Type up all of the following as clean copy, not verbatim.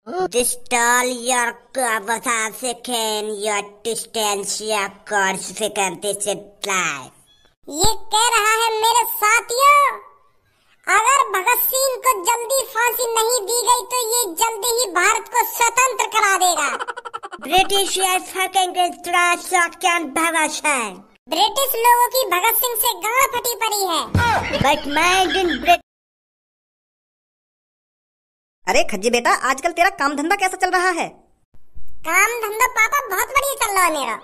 Distill your conversation, your distance, your consequence life. ये कह रहा है मेरे साथियों, अगर भगत सिंह को जल्दी फांसी नहीं दी गई तो ये जल्दी ही भारत को स्वतंत्र करा देगा। British is fucking can Bhagat Singh. British लोगों की भगत सिंह से गांड फटी पड़ी है। But mine didn't। अरे खज्जी बेटा, आजकल तेरा काम धंधा कैसा चल रहा है? काम धंधा पापा बहुत बढ़िया चल रहा है मेरा।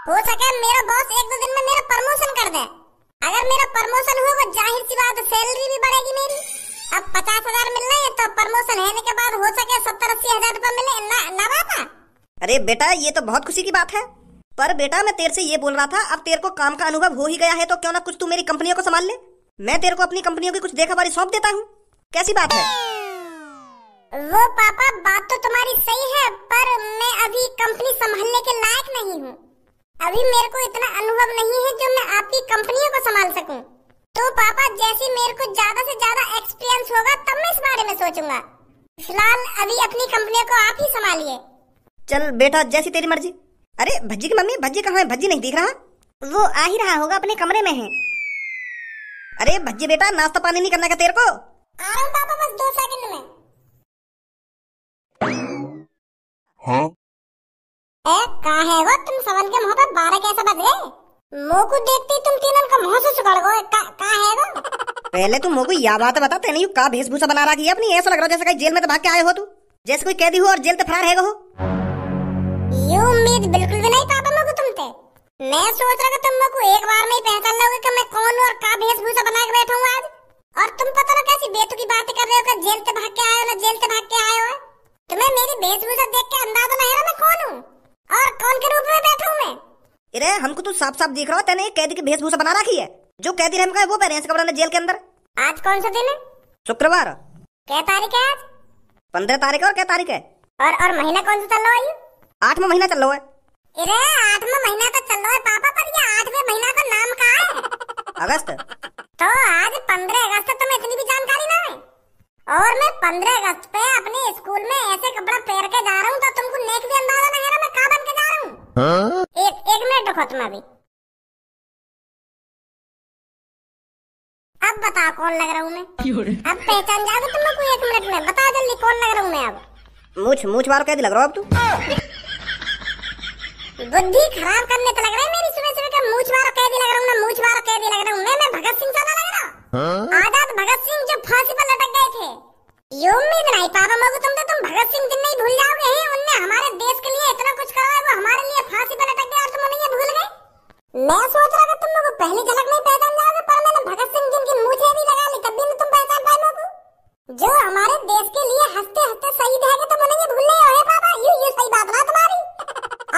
हो सके मेरा बॉस एक दो दिन में मेरा प्रमोशन कर दे। अगर मेरा प्रमोशन होगा जाहिर सी बात सैलरी भी बढ़ेगी मेरी। अब 50,000 मिल रहे हैं तो प्रमोशन होने के बाद हो सके 70-80 हजार रुपए मिले ना बाबा। अरे बेटा ये तो बहुत खुशी की बात है, पर बेटा मैं तेरे से ये बोल रहा था, अब तेरे को काम का अनुभव हो ही गया है तो क्यों ना कुछ तू मेरी कंपनियों को संभाल ले। मैं तेरे को अपनी कंपनियों की कुछ देखभाली सौंप देता हूँ, कैसी बात है? वो पापा बात तो तुम्हारी सही है, पर मैं अभी कंपनी संभालने के लायक नहीं हूँ। अभी मेरे को इतना अनुभव नहीं है जो मैं आपकी कंपनियों को संभाल सकूं। तो पापा जैसे मेरे को ज्यादा से ज्यादा एक्सपीरियंस होगा तब मैं इस बारे में सोचूंगा। फिलहाल अभी अपनी कंपनियों को आप ही संभालिए। चल बेटा जैसी तेरी मर्जी। अरे भज्जी की मम्मी, भज्जी कहाँ है? भज्जी नहीं दिख रहा। वो आ ही रहा होगा, अपने कमरे में है। अरे भज्जी बेटा नाश्ता पानी नहीं करना क्या तेरे को? आ रहा हूँ पापा, बस 2 सेकंड में। हाँ? कहाँ है वो? तुम सवन के मुँह पे 12 कैसे बज गए? मुँह को देखते ही तुम तीनों का मुँह से सुगड़ गए। कहाँ है वो? पहले तुम मुँह को यह बात बता, तेने का वेशभूषा बना रखी है अपनी। ऐसा लग रहा है जैसे कहीं जेल में तो भाग के आए हो तू, जैसे कोई कैदी हो और जेल से फरार है हो। ये उम्मीद बिल्कुल भी नहीं पापा मुझको तुमसे। मैं सोच रहा था तुम मुझको एक बार में ही पहचान लोगे कि मैं कौन हूँ और का वेशभूषा बना के बैठा हूँ आज। और तुम पता ना कैसी बेतुकी बातें कर रहे हो कि जेल से भाग के आए हो ना जेल से भाग के आए हो। तुम्हें मेरी वेशभूषा देख के अंदाजा नहीं है मैं कौन हूँ और कौन के रूप में बैठा हूँ मैं। अरे हमको तो साफ साफ दिख रहा है तेने एक कैदी की वेशभूषा बना रखी है। जो कैदी रहम का है वो पहने हैं कपड़ा जेल के अंदर। आज कौन सा दिन है? शुक्रवार। क्या तारीख है आज? 15 तारीख है। और क्या तारीख है? और महीना कौन सा चल रहा है? 8वां महीना चल रहा है। अरे 8वां महीना तो चल रहा है पापा, पर ये 8वें महीना का नाम क्या है? अगस्त। तो आज 15 अगस्त तुम्हें इतनी भी जानकारी ना है। और मैं 15 अगस्त पे अपने स्कूल में ऐसे कपड़ा पहन के जा रहा हूँ तो तुमको नेक भी अंदाजा नहीं है मैं कहाँ बन के जा रहा हूँ। हाँ? एक मिनट रुको तुम अभी। अब बताओ कौन लग रहा हूँ मैं? अब पहचान जाओगे तुम लोग 1 मिनट में। बताओ जल्दी कौन लग रहा हूँ मैं अब? मूछ मारो कैदी लग रहा हो अब तू। बुद्धि खराब करने तो लग रहा है मेरी सुबह सुबह का। मूछ मारो कैदी लग रहा हूँ ना, मूछ मारो कैदी लग रहा हूँ मैं भगत सिंह साला लग रहा हूँ। हाँ? आजाद भगत सिंह जो फांसी पर लटक गए थे। ये उम्मीद नहीं पापा मुझको तुम भगत सिंह दिन नहीं भूल जाओगे हैं। उनने हमारे देश के लिए इतना कुछ करा है, वो हमारे लिए फांसी पर लटक गए और तुम उन्हें भूल गए। मैं सोच रहा था तुम लोग पहली झलक में पहचान जाओगे, पर मैंने भगत सिंह जिनकी मूछें भी लगा ली तब भी तुम पहचान पाए मुझको। जो हमारे देश के लिए हंसते हंसते शहीद है तुम उन्हें भूल गए हो पापा। ये सही बात ना तुम्हारी।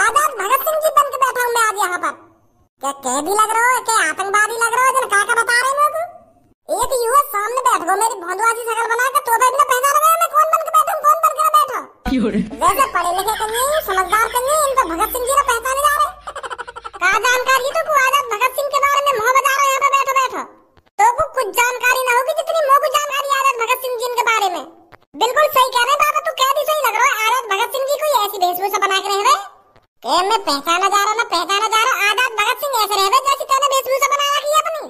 आजाद भगत सिंह जी बन के बैठा हूँ मैं आज यहाँ पर। क्या कैदी लग रहा हो, क्या आतंकवादी लग रहा हो? जन क्या बता रहे मुझको। एक युवा सामने बैठ गो मेरी भोंदुआ सी शकल बना के, तो भी ना पहचान रहे मैं कौन बन के बैठा हूँ, कौन बन के बैठा। वैसे पढ़े लिखे कन्या समझदार कन्या इन तो भगत सिंह जी ने पहचाने जा रहे। क्या जानकारी तो को आजाद भगत सिंह के बारे में मुँह बता रहे यहाँ पे बैठो बैठो। तो को कुछ जानकारी ना होगी जितनी मुँह को जानकारी आजाद भगत सिंह जी के बारे में। बिल्कुल सही कह रहे बाबा, तू कैदी सही लग रहा है। आजाद भगत सिंह जी कोई ऐसी वेशभूषा बना के रहे मैं पहचाना जा रहा ना पहचाना जा रहा। आजाद भगत सिंह ऐसे रहे जैसी तेने वेशभूषा बना रखी है अपनी।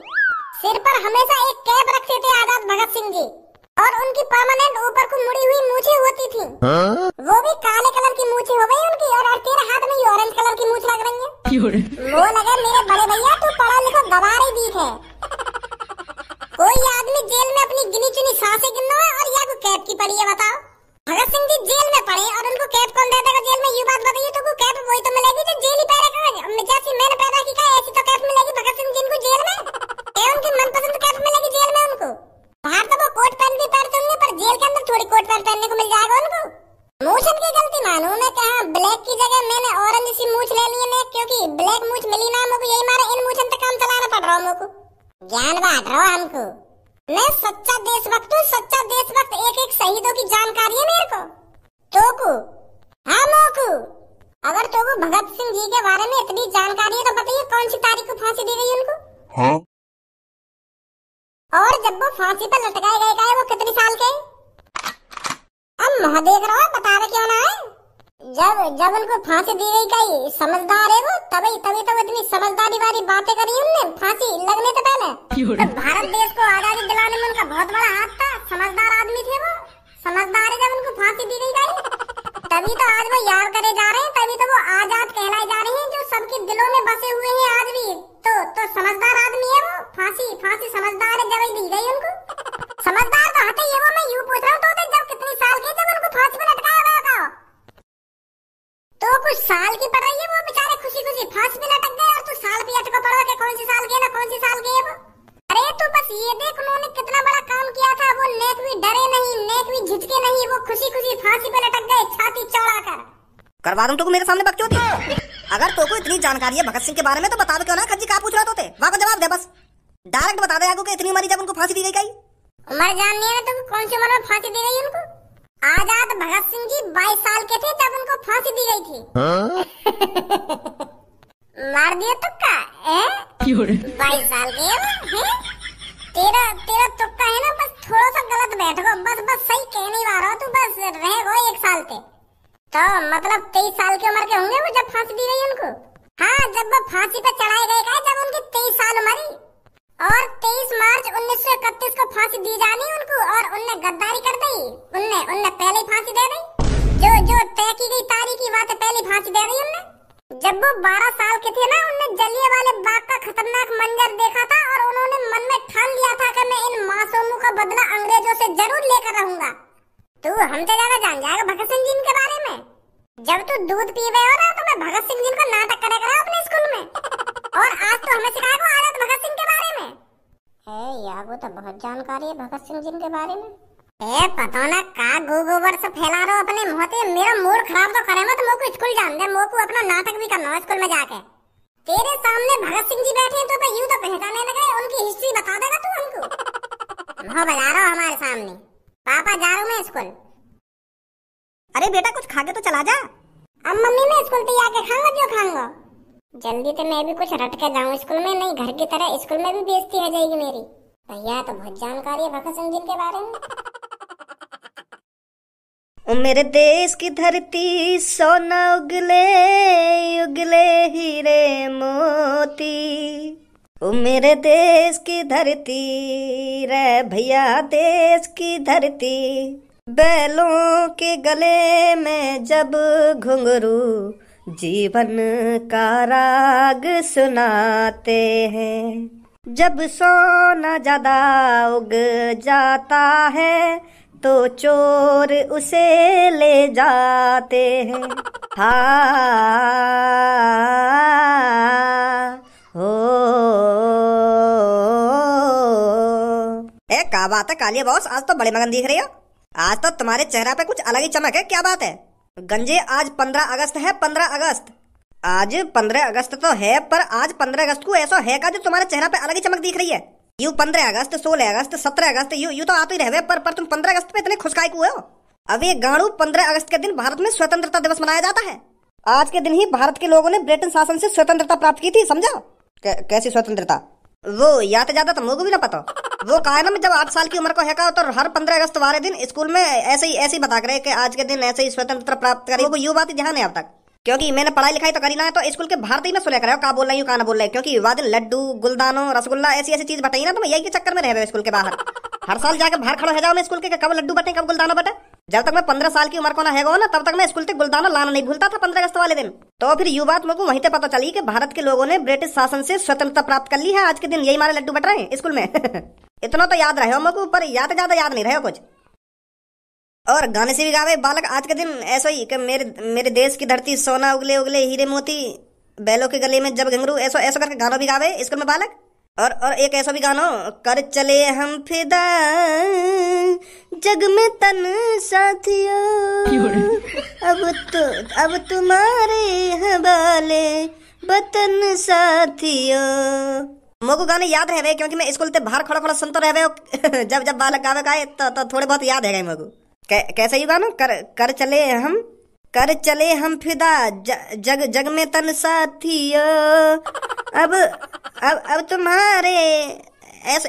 सिर पर हमेशा एक कैप रखते थे आजाद भगत सिंह जी और उनकी परमानेंट ऊपर को मुड़ी हुई मूछें होती थी। हाँ? वो भी काले कलर की मूछें हो गई उनकी। और तेरे हाथ में ऑरेंज कलर की मूछ लग रही है। वो लगे मेरे बड़े भैया तू पढ़ा लिखा गवार ही दीख है। कोई आदमी जेल में अपनी गिनी चुनी सांसें गिनना है और या को कैप की पड़ी है बताओ। भगत सिंह जी जेल में पड़े और उनको कैप कौन दे देगा जेल में? ये बात बताइए। तो को कैप वही तो मिलेगी जो जेल ही पहनेगा। जैसी मैंने पैदा की का ऐसी तो कैप मिलेगी भगत सिंह जी को जेल में। उनकी मनपसंद कैप मिलेगी जेल में उनको। बाहर तो वो कोट पैंट भी पहनते होंगे, पर जेल के अंदर थोड़ी कोट पैंट पहनने को मिल जाएगा उनको। मूछ की गलती मानू मैं कहा ब्लैक की जगह मैंने ऑरेंज सी मूछ ले ली है, क्योंकि ब्लैक मूछ मिली ना मुझको। यही मारे इन मूछन तक काम चलाना पड़ रहा मुझको। ज्ञान बांट रहा हूँ हमको। मैं सच्चा देशभक्त हूँ, सच्चा देशभक्त। एक शहीदों की जानकारी है मेरे को। तोकू हाँ मोकू, अगर तोकू भगत सिंह जी के बारे में इतनी जानकारी है तो बताइए कौन सी तारीख को फांसी दी गई उनको? हाँ? और जब वो फांसी पर लटकाए गए वो कितने साल के? अब मुँह देख रहा है, बता रहे क्यों ना है? जब जब उनको फांसी दी गई, कई समझदार है वो, तभी तभी तो इतनी समझदारी वाली बातें करी उनने फांसी लगने से पहले। तो भारत देश को आजादी दिलाने में उनका बहुत बड़ा हाथ था, समझदार आदमी थे वो, समझदार है। जब उनको फांसी दी गई तभी तो आज वो याद करे जा रहे हैं, तभी तो वो आजाद कहलाए जा रहे हैं, जो सबके दिलों में बसे हुए हैं आज भी। तो समझदार आदमी है वो, फांसी समझदार है, जब दी गई उनको। समझदार तो हटे ये वो, मैं यूं पूछ रहा हूँ, तो जब कितनी साल के जब उनको फांसी पे लटकाया गया था, तो कुछ साल की पड़ रही है वो, बेचारे खुशी खुशी फांसी पे लटक गए, और तू साल पे अटका पड़ा के कौन सी साल के ना कौन सी साल के है वो। अरे तू बस ये देख उन्होंने कितना बड़ा काम किया था, वो नेक भी डरे नहीं, नेक भी झिझके नहीं, वो खुशी खुशी फांसी पे लटक गए छाती चौड़ा कर। करवा दूं तो मेरे सामने बकचोदी। अगर तो को इतनी जानकारी है भगत सिंह के बारे में तो बता दो क्यों ना, खज्जी का पूछ रहा तो वहां को जवाब दे, बस डायरेक्ट बता दे आगो कि इतनी उम्र जब उनको फांसी दी गई। उम्र जाननी है ना तुम, कौन सी उम्र में फांसी दी गई उनको? आजाद भगत सिंह जी 22 साल के थे तब उनको फांसी दी गई थी। मार दिया तुक्का, 22 साल के है? तेरा तुक्का है ना, बस थोड़ा सा गलत बैठ गो, बस सही कह नहीं पा रहा तू, बस रह गो 1 साल पे। तो मतलब 23 साल की उम्र के होंगे वो जब फांसी दी गई उनको। हाँ, जब वो फांसी पे चढ़ाए गए जब उनकी 23 साल उम्र, और 23 मार्च 1931 को फांसी दी जानी उनको, और उनने गद्दारी कर दी, उनने पहले फांसी दे दी, जो तय की गई तारीख की बात पहले फांसी दे दी उनने। जब वो 12 साल के थे ना, उनने जलियांवाले बाग का खतरनाक मंजर देखा था, और उन्होंने मन में ठान लिया था कि मैं इन मासूमों का बदला अंग्रेजों से जरूर लेकर रहूंगा। तू हमसे ज्यादा जान जाएगा भगत सिंह जी के बारे में। जब तू दूध पी गए हो ना, तो मैं भगत सिंह जी को नाटक करेगा अपने स्कूल में, और आज तो हमें सिखाएगा आजाद भगत सिंह के बारे में। यार वो तो बहुत जानकारी है भगत सिंह जी के बारे में। पता ना का गोबर से फैला रहा अपने मुंह से, मेरा मूड खराब तो करे मत, मोको स्कूल जान दे, मोको अपना नाटक भी करना है स्कूल में जाके। तेरे सामने भगत सिंह जी बैठे हैं तो यूं तो पहचाने लगे, उनकी हिस्ट्री बता देगा तू हमको? मुँह बजा रहा हमारे सामने, पापा जा रहा हूँ मैं स्कूल। अरे बेटा कुछ खा के तो चला जा। अब मम्मी मैं स्कूल पे आके खाऊंगा, जो खाऊंगा जल्दी तो मैं भी कुछ रट के जाऊँ स्कूल में, नहीं घर की तरह स्कूल में भी बेइज्जती हो जाएगी मेरी। भैया तो बहुत जानकारी है भगत सिंह जी के बारे में। ओ मेरे देश की धरती सोना उगले उगले हीरे मोती, ओ मेरे देश की धरती रे भैया देश की धरती, बैलों के गले में जब घुंघरू जीवन का राग सुनाते हैं, जब सोना ज्यादा उग जाता है तो चोर उसे ले जाते हैं। हाँ हो क्या बात है कालिया बॉस, आज तो बड़े मगन दिख रही हो, आज तो तुम्हारे चेहरा पे कुछ अलग ही चमक है, क्या बात है? गंजे आज 15 अगस्त है, 15 अगस्त, आज 15 अगस्त तो है, पर आज 15 अगस्त को ऐसा है का जो तुम्हारे चेहरा पे अलग ही चमक दिख रही है। You 15 August 16 August 17 August you तो आते ही रहे, पर तुम 15 अगस्त पे इतने खुशकाई को हो। अब ये गाड़ू 15 अगस्त के दिन भारत में स्वतंत्रता दिवस मनाया जाता है। आज के दिन ही भारत के लोगों ने ब्रिटेन शासन से स्वतंत्रता प्राप्त की थी, समझा? कैसी स्वतंत्रता? वो याद ज्यादा तो मुझे भी ना पता। वो कहा ना, जब 8 साल की उम्र को है का, तो हर 15 अगस्त वाले दिन स्कूल में ऐसे ही बता रहे कि आज के दिन ऐसे ही स्वतंत्रता प्राप्त करी। वो यू बात ही ध्यान है अब तक, क्योंकि मैंने पढ़ाई लिखाई तो करी ना है, तो स्कूल के भारत ही में सुने कर बोल रही हूँ, कहा ना बोल रहे, क्योंकि वह दिन लड्डू गुलदानो रसगुल्ला ऐसी चीज बताई ना, तो मैं यही के चक्कर में रह स्कूल के बाहर। हर साल जाकर बाहर खड़ा हो जाओ मैं स्कूल के, कब लड्डू बटे कब गुलदानो बटे। जब तक मैं 15 साल की उम्र को ना है ना, तब तक मैं स्कूल से गुलदानो लाना नहीं भूलता था 15 अगस्त वाले दिन। तो फिर यू बात मुझे वहीं पे पता चली कि भारत के लोगों ने ब्रिटिश शासन से स्वतंत्रता प्राप्त कर ली है। आज के दिन यही हमारे लड्डू बट रहे हैं स्कूल में। इतना तो याद रहे हो मुझे, पर ज्यादा याद नहीं रहे कुछ। और गाने से भी गावे बालक आज के दिन ऐसा ही कि मेरे देश की धरती सोना उगले उगले हीरे मोती, बैलों के गले में जब घुंघरू, ऐसा करके गाना भी गावे स्कूल में बालक। और एक ऐसा भी गाना, कर चले हम फिदा जग में तन साथियों, अब तुम्हारे हवाले वतन साथियों। मुझको गाने याद रहे क्योंकि मैं स्कूल से बाहर खड़ा सुनता रहे जब बालक गावे गाए तो थोड़े बहुत याद है मुझको। कैसे ही गाना, कर चले हम फिदा जग में तन साथियों, अब तुम्हारे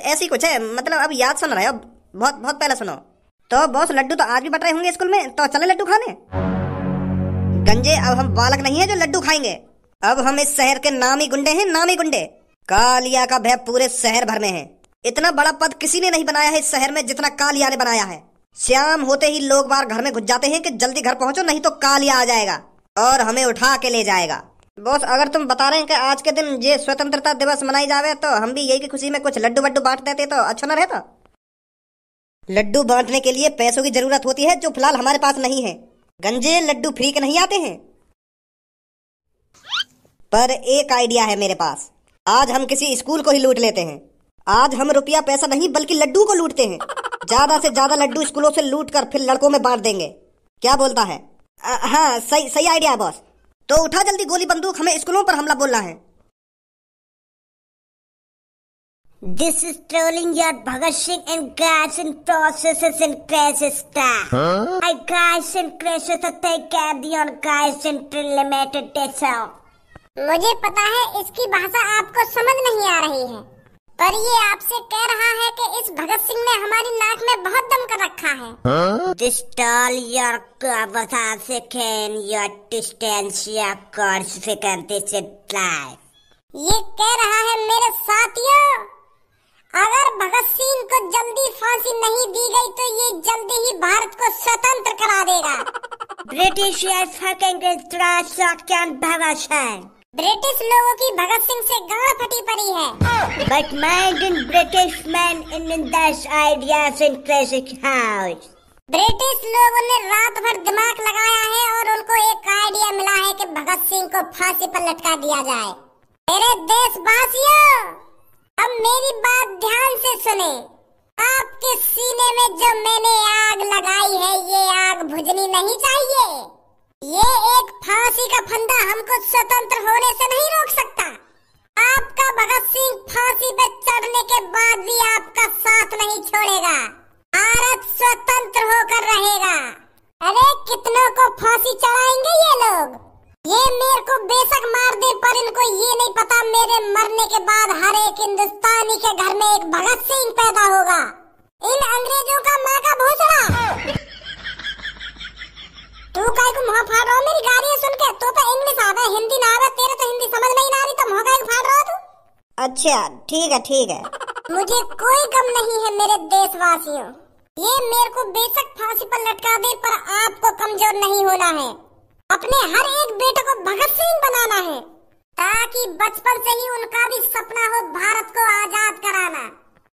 ऐसी कुछ है, मतलब अब याद सुन रहे हो, बहुत पहले सुनो। तो बॉस लड्डू तो आज भी बट रहे होंगे स्कूल में, तो चले लड्डू खाने। गंजे अब हम बालक नहीं है जो लड्डू खाएंगे, अब हम इस शहर के नामी गुंडे हैं, नामी गुंडे। कालिया का भय पूरे शहर भर में है। इतना बड़ा पद किसी ने नहीं बनाया है इस शहर में जितना कालिया ने बनाया है। शाम होते ही लोग बाहर घर में घुस जाते हैं कि जल्दी घर पहुंचो नहीं तो कालिया आ जाएगा और हमें उठा के ले जाएगा। बॉस अगर तुम बता रहे हैं कि आज के दिन ये स्वतंत्रता दिवस मनाई जावे तो हम भी यही की खुशी में कुछ लड्डू वड्डू बांट देते तो अच्छा न रहता। लड्डू बांटने के लिए पैसों की जरूरत होती है जो फिलहाल हमारे पास नहीं है। गंजे लड्डू फ्री के नहीं आते हैं। पर एक आइडिया है मेरे पास, आज हम किसी स्कूल को ही लूट लेते हैं। आज हम रुपया पैसा नहीं बल्कि लड्डू को लूटते हैं। ज्यादा से ज्यादा लड्डू स्कूलों से लूट कर फिर लड़कों में बांट देंगे। क्या बोलता है? हाँ सही आइडिया है बॉस। तो उठा जल्दी गोली बंदूक, हमें स्कूलों पर हमला बोलना है। This is trolling your Bhagat Singh and guys and processes and crashes stuff. I guys and crashes to take care on guys and limited desktop. मुझे पता है इसकी भाषा आपको समझ नहीं आ रही है, पर ये आपसे कह रहा है कि इस भगत सिंह ने हमारी नाक में बहुत दम कर रखा है। This tall your conversation your distance your course vacancy life. ये कह रहा है मेरे साथियों, अगर भगत सिंह को जल्दी फांसी नहीं दी गई तो ये जल्दी ही भारत को स्वतंत्र करा देगा। British is fucking can Bhagat Singh. British लोगों की भगत सिंह से गांड फटी पड़ी है। But mind in British man in this ideas in classic house. British लोगों ने रात भर दिमाग लगाया है और उनको एक आइडिया मिला है कि भगत सिंह को फांसी पर लटका दिया जाए। मेरे देशवासियों, अब मेरी बात ध्यान से सुने। आपके सीने में जो मैंने आग लगाई है ये आग बुझनी नहीं चाहिए। ये एक फांसी का फंदा हमको स्वतंत्र होने से नहीं रोक सकता। आपका भगत सिंह फांसी पे चढ़ने के बाद भी आपका साथ नहीं छोड़ेगा। भारत स्वतंत्र होकर रहेगा। अरे कितनों को फांसी चढ़ाएंगे ये लोग। ये मेरे को बेशक मार दे पर इनको ये नहीं पता मेरे मरने के बाद हर एक हिंदुस्तानी के घर में एक भगत सिंह पैदा होगा। इन अंग्रेजों का माँ का भोसड़ा। तू काहे को मुंह फाड़ रहा हो मेरी गालियां सुन के? तो इंग्लिश आवे हिंदी ना आवे, तेरे तो हिंदी समझ नहीं आ रही तो मुंह काहे को फाड़ रहा हो तू? अच्छा ठीक है। मुझे कोई गम नहीं है मेरे देशवासियों। ये मेरे को बेशक फांसी पर लटका दे पर आपको कमजोर नहीं होना है। अपने हर एक बेटे को भगत सिंह बनाना है ताकि बचपन से ही उनका भी सपना हो भारत को आजाद कराना।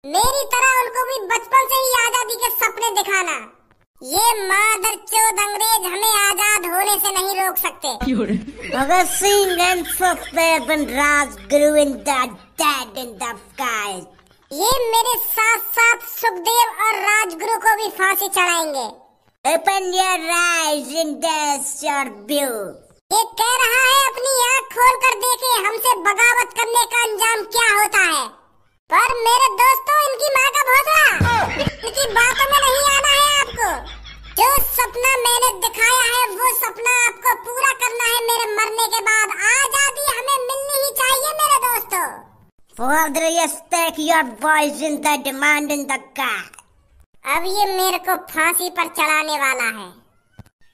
मेरी तरह उनको भी बचपन से ही आजादी के सपने दिखाना। ये मादरचोद अंग्रेज हमें आजाद होने से नहीं रोक सकते। Bhagat Singh and Sukhdev and Rajguru in the dead in the sky. ये मेरे साथ साथ सुखदेव और राजगुरु को भी फांसी चढ़ाएंगे। Open your eyes and that's your view. ये कह रहा है अपनी आँख खोल कर देखे हमसे बगावत करने का अंजाम क्या होता है। पर मेरे दोस्तों, इनकी माँ का भोसड़ा, इनकी बातों में नहीं आना है आपको। जो सपना मैंने दिखाया है वो सपना आपको पूरा करना है मेरे मरने के बाद। आजादी हमें मिलनी ही चाहिए मेरे दोस्तों। Father, yes, take your voice in the demand in the car. अब ये मेरे को फांसी पर चढ़ाने वाला है,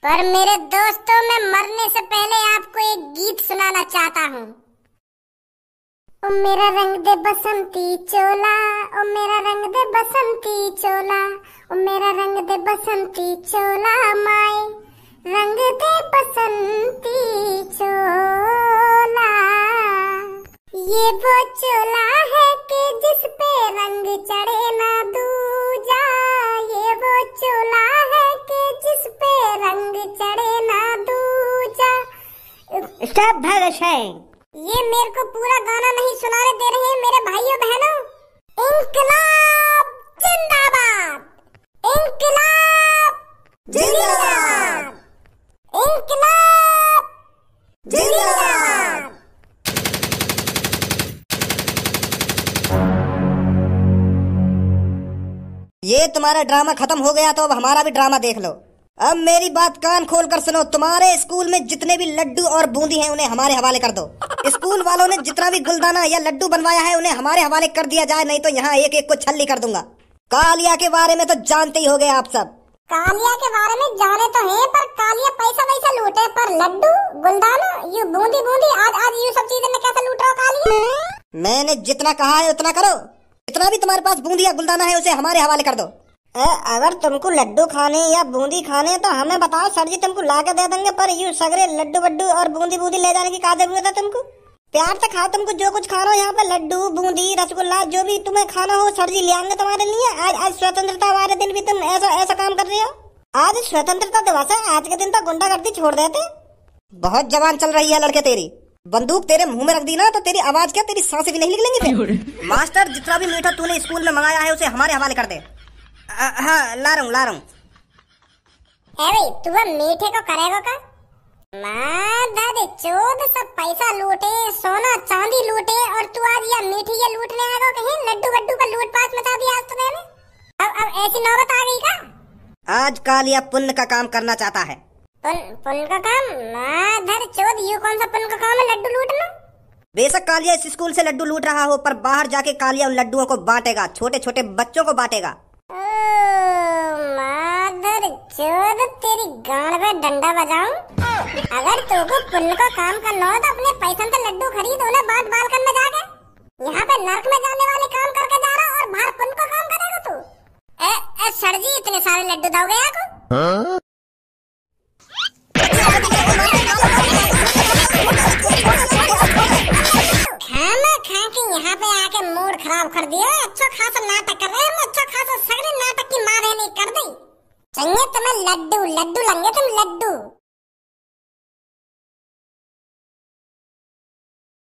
पर मेरे दोस्तों मैं मरने से पहले आपको एक गीत सुनाना चाहता हूँ। ओ मेरा रंग दे बसंती चोला, ओ मेरा रंग दे बसंती चोला, ओ मेरा रंग दे बसंती चोला माए, रंग दे बसंती चोला। ये वो चोला है कि जिस पे रंग चढ़े ना दूजा। ये वो चोला है कि जिस पे रंग चढ़े ना दूजा। Stop Bhagat Singh. ये मेरे को पूरा गाना नहीं सुनाने दे रहे हैं मेरे भाइयों बहनों। इंकलाब जिंदाबाद, इंकलाब जिंदाबाद, इंकलाब जिंदाबाद। ये तुम्हारा ड्रामा खत्म हो गया तो अब हमारा भी ड्रामा देख लो। अब मेरी बात कान खोल कर सुनो। तुम्हारे स्कूल में जितने भी लड्डू और बूंदी हैं उन्हें हमारे हवाले कर दो। स्कूल वालों ने जितना भी गुलदाना या लड्डू बनवाया है उन्हें हमारे हवाले कर दिया जाए, नहीं तो यहाँ एक एक को छल्ली कर दूंगा। कालिया के बारे में तो जानते ही होगे आप सब। कालिया के बारे में जाने तो है, पर कालिया पैसा वैसा लूटे, पर लड्डू गुलदाना यू बूंदी बूंदी आज आज यू सब चीजें में कैसे लूट रहा हो कालिया? मैंने जितना कहा है उतना करो। जितना भी तुम्हारे पास बूंदी या गुलदाना है उसे हमारे हवाले कर दो। अगर तुमको लड्डू खाने या बूंदी खाने तो हमें बताओ सर जी, तुमको ला के दे देंगे। पर यू सगरे लड्डू वड्डू और बूंदी बूंदी ले जाने की क्या जरूरत है तुमको? प्यार से खाओ, तुमको जो कुछ खाना हो यहाँ पे लड्डू बूंदी रसगुल्ला जो भी तुम्हें खाना हो सर जी ले आएंगे तुम्हारे लिए। आज स्वतंत्रता वाले दिन भी तुम ऐसा काम कर रहे हो। आज स्वतंत्रता दिवस है, आज के दिन तो गुंडागर्दी छोड़ देते। बहुत जवान चल रही है लड़के तेरी। बंदूक तेरे मुंह में रख दी ना तो तेरी आवाज क्या, तेरी सांसें भी नहीं निकलेंगी फिर। मास्टर, जितना भी मीठा तूने स्कूल में मंगाया है उसे हमारे हवाले कर दे। हाँ, ला रहा हूँ। भाई तू मीठे को करेगा का? माधर चोद सब पैसा लूटे, सोना चांदी लूटे, और तू आज यह मीठी ये लूटने आएगा कहीं? लड्डू वड्डू का लूटपाट मचा दिया आज तूने। अब ऐसी नौबत आ गई का? आज कालिया पुण्य का काम करना चाहता है। पुण्य का काम? माधर चोद यू कौन सा पुण्य का काम है लड्डू लूटना? बेशक कालिया इस स्कूल से लड्डू लूट रहा हो, पर बाहर जाके कालिया उन लड्डुओं को बांटेगा, छोटे छोटे बच्चों को बांटेगा। माधर चोद तेरी गांड में डंडा बजाऊं? अगर तुमको पुण्य का काम करना हो तो अपने पैसे से लड्डू खरीद उन्हें बांट बाल करने जाके। यहाँ पे नर्क में जाने वाले काम करके जा रहा और बाहर पुण्य का काम करेगा तू? सर जी इतने सारे लड्डू दोगे आपको? खाना खा के यहाँ पे आके मूड खराब कर दिया। अच्छा खासा नाटक कर रहे हैं, अच्छा खासा सगरे नाटक की माँ बहनी कर दी। चाहिए तुम्हें लड्डू, लड्डू लेंगे तुम लड्डू।